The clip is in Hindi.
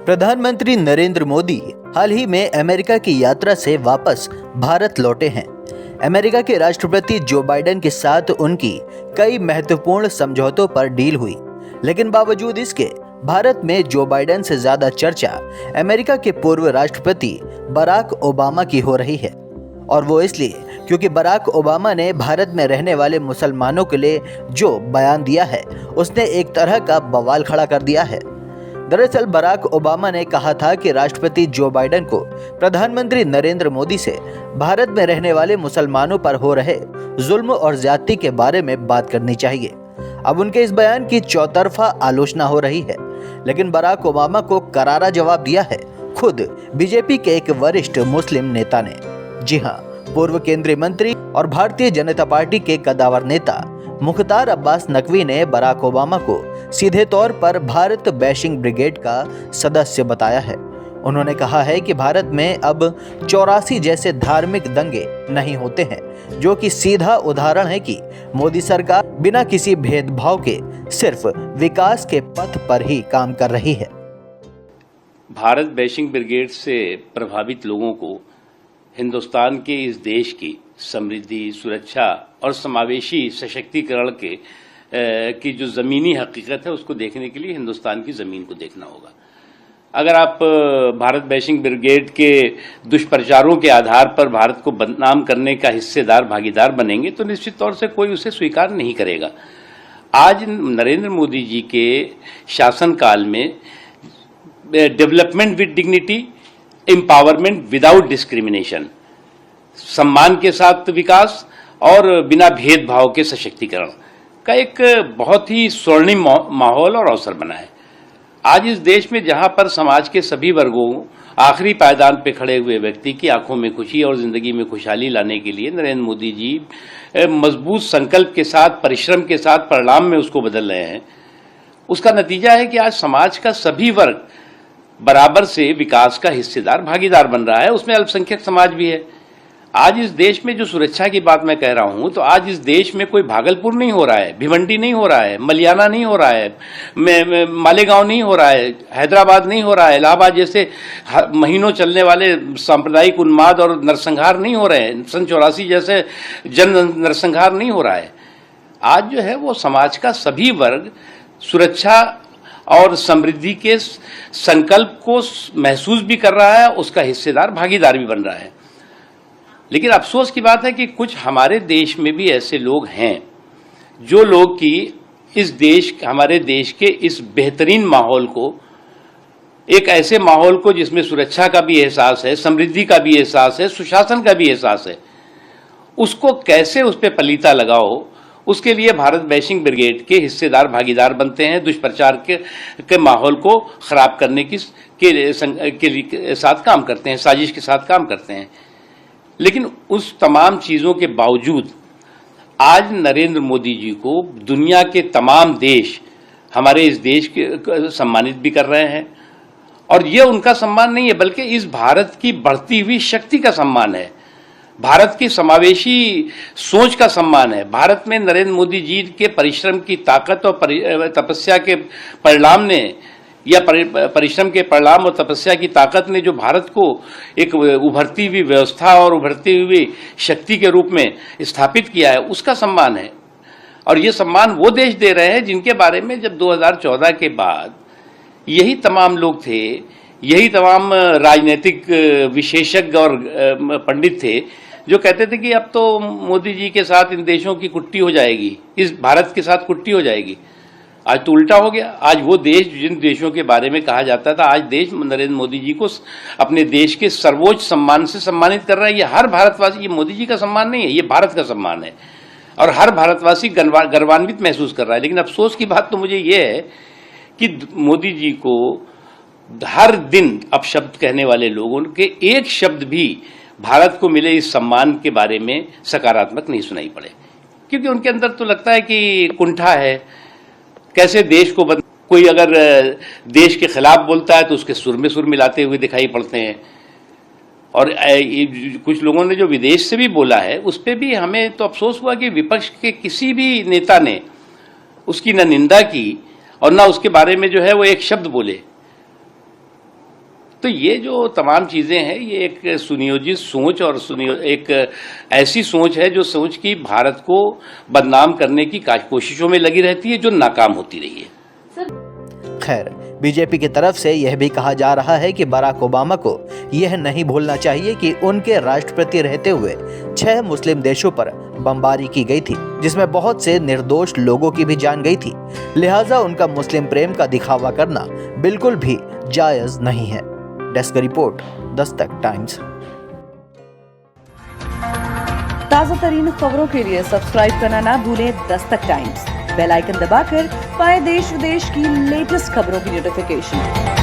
प्रधानमंत्री नरेंद्र मोदी हाल ही में अमेरिका की यात्रा से वापस भारत लौटे हैं। अमेरिका के राष्ट्रपति जो बाइडेन के साथ उनकी कई महत्वपूर्ण समझौतों पर डील हुई, लेकिन बावजूद इसके भारत में जो बाइडेन से ज्यादा चर्चा अमेरिका के पूर्व राष्ट्रपति बराक ओबामा की हो रही है। और वो इसलिए क्योंकि बराक ओबामा ने भारत में रहने वाले मुसलमानों के लिए जो बयान दिया है, उसने एक तरह का बवाल खड़ा कर दिया है। दरअसल बराक ओबामा ने कहा था कि राष्ट्रपति जो बाइडेन को प्रधानमंत्री नरेंद्र मोदी से भारत में रहने वाले मुसलमानों पर हो रहे जुल्म और ज्यादती के बारे में बात करनी चाहिए। अब उनके इस बयान की चौतरफा आलोचना हो रही है, लेकिन बराक ओबामा को करारा जवाब दिया है खुद बीजेपी के एक वरिष्ठ मुस्लिम नेता ने। जी हाँ, पूर्व केंद्रीय मंत्री और भारतीय जनता पार्टी के कद्दावर नेता मुख्तार अब्बास नकवी ने बराक ओबामा को सीधे तौर पर भारत बैशिंग ब्रिगेड का सदस्य बताया है। उन्होंने कहा है कि भारत में अब 84 जैसे धार्मिक दंगे नहीं होते हैं, जो कि सीधा उदाहरण है कि मोदी सरकार बिना किसी भेदभाव के सिर्फ विकास के पथ पर ही काम कर रही है। भारत बैशिंग ब्रिगेड से प्रभावित लोगों को हिंदुस्तान के इस देश की समृद्धि, सुरक्षा और समावेशी सशक्तिकरण की जो जमीनी हकीकत है, उसको देखने के लिए हिंदुस्तान की जमीन को देखना होगा। अगर आप भारत बैशिंग ब्रिगेड के दुष्प्रचारों के आधार पर भारत को बदनाम करने का हिस्सेदार, भागीदार बनेंगे तो निश्चित तौर से कोई उसे स्वीकार नहीं करेगा। आज नरेंद्र मोदी जी के शासनकाल में development with dignity, empowerment without discrimination, सम्मान के साथ विकास और बिना भेदभाव के सशक्तिकरण का एक बहुत ही स्वर्णिम माहौल और अवसर बना है। आज इस देश में जहां पर समाज के सभी वर्गों, आखिरी पायदान पे खड़े हुए व्यक्ति की आंखों में खुशी और जिंदगी में खुशहाली लाने के लिए नरेंद्र मोदी जी मजबूत संकल्प के साथ, परिश्रम के साथ परिणाम में उसको बदल रहे हैं, उसका नतीजा है कि आज समाज का सभी वर्ग बराबर से विकास का हिस्सेदार, भागीदार बन रहा है। उसमें अल्पसंख्यक समाज भी है। आज इस देश में जो सुरक्षा की बात मैं कह रहा हूं, तो आज इस देश में कोई भागलपुर नहीं हो रहा है, भिवंडी नहीं हो रहा है, मलियाना नहीं हो रहा है, मालेगांव नहीं हो रहा है, हैदराबाद नहीं हो रहा है, इलाहाबाद जैसे महीनों चलने वाले सांप्रदायिक उन्माद और नरसंहार नहीं हो रहे हैं, सन 84 जैसे जन नरसंहार नहीं हो रहा है। आज जो है वो समाज का सभी वर्ग सुरक्षा और समृद्धि के संकल्प को महसूस भी कर रहा है, उसका हिस्सेदार, भागीदार भी बन रहा है। लेकिन अफसोस की बात है कि कुछ हमारे देश में भी ऐसे लोग हैं जो लोग कि हमारे देश के इस बेहतरीन माहौल को, एक ऐसे माहौल को जिसमें सुरक्षा का भी एहसास है, समृद्धि का भी एहसास है, सुशासन का भी एहसास है, उसको कैसे उस पर पलीता लगाओ, उसके लिए भारत बैशिंग ब्रिगेड के हिस्सेदार, भागीदार बनते हैं, दुष्प्रचार के माहौल को खराब करने के साथ काम करते हैं, साजिश के साथ काम करते हैं। लेकिन उस तमाम चीजों के बावजूद आज नरेंद्र मोदी जी को दुनिया के तमाम देश हमारे इस देश के सम्मानित भी कर रहे हैं। और यह उनका सम्मान नहीं है, बल्कि इस भारत की बढ़ती हुई शक्ति का सम्मान है, भारत की समावेशी सोच का सम्मान है। भारत में नरेंद्र मोदी जी के परिश्रम की ताकत और तपस्या के परिणाम ने, या परिश्रम के परिणाम और तपस्या की ताकत ने जो भारत को एक उभरती हुई व्यवस्था और उभरती हुई शक्ति के रूप में स्थापित किया है, उसका सम्मान है। और ये सम्मान वो देश दे रहे हैं जिनके बारे में जब 2014 के बाद यही तमाम लोग थे, यही तमाम राजनीतिक विशेषज्ञ और पंडित थे जो कहते थे कि अब तो मोदी जी के साथ इन देशों की कुट्टी हो जाएगी, इस भारत के साथ कुट्टी हो जाएगी। आज तो उल्टा हो गया। आज वो देश, जिन देशों के बारे में कहा जाता था, आज देश नरेंद्र मोदी जी को अपने देश के सर्वोच्च सम्मान से सम्मानित कर रहा है। ये हर भारतवासी, ये मोदी जी का सम्मान नहीं है, ये भारत का सम्मान है और हर भारतवासी गर्वान्वित महसूस कर रहा है। लेकिन अफसोस की बात तो मुझे ये है कि मोदी जी को हर दिन अपशब्द कहने वाले लोगों के एक शब्द भी भारत को मिले इस सम्मान के बारे में सकारात्मक नहीं सुनाई पड़े, क्योंकि उनके अंदर तो लगता है कि कुंठा है। कैसे देश को कोई अगर देश के खिलाफ बोलता है तो उसके सुर में सुर मिलाते हुए दिखाई पड़ते हैं। और कुछ लोगों ने जो विदेश से भी बोला है, उस पर भी हमें तो अफसोस हुआ कि विपक्ष के किसी भी नेता ने उसकी न निंदा की और न उसके बारे में जो है वो एक शब्द बोले। तो ये जो तमाम चीजें हैं, ये एक सुनियोजित सोच और एक ऐसी सोच है जो सोच की भारत को बदनाम करने की कोशिशों में लगी रहती है, जो नाकाम होती रही है। खैर, बीजेपी की तरफ से यह भी कहा जा रहा है कि बराक ओबामा को यह नहीं भूलना चाहिए कि उनके राष्ट्रपति रहते हुए 6 मुस्लिम देशों पर बमबारी की गई थी, जिसमें बहुत से निर्दोष लोगों की भी जान गई थी। लिहाजा उनका मुस्लिम प्रेम का दिखावा करना बिल्कुल भी जायज नहीं है। Desk report, Dastak times. ताज़ा तरीन खबरों के लिए सब्सक्राइब करना ना भूलें दस्तक टाइम्स। बेल आइकन दबाकर पाएं देश विदेश की लेटेस्ट खबरों की नोटिफिकेशन।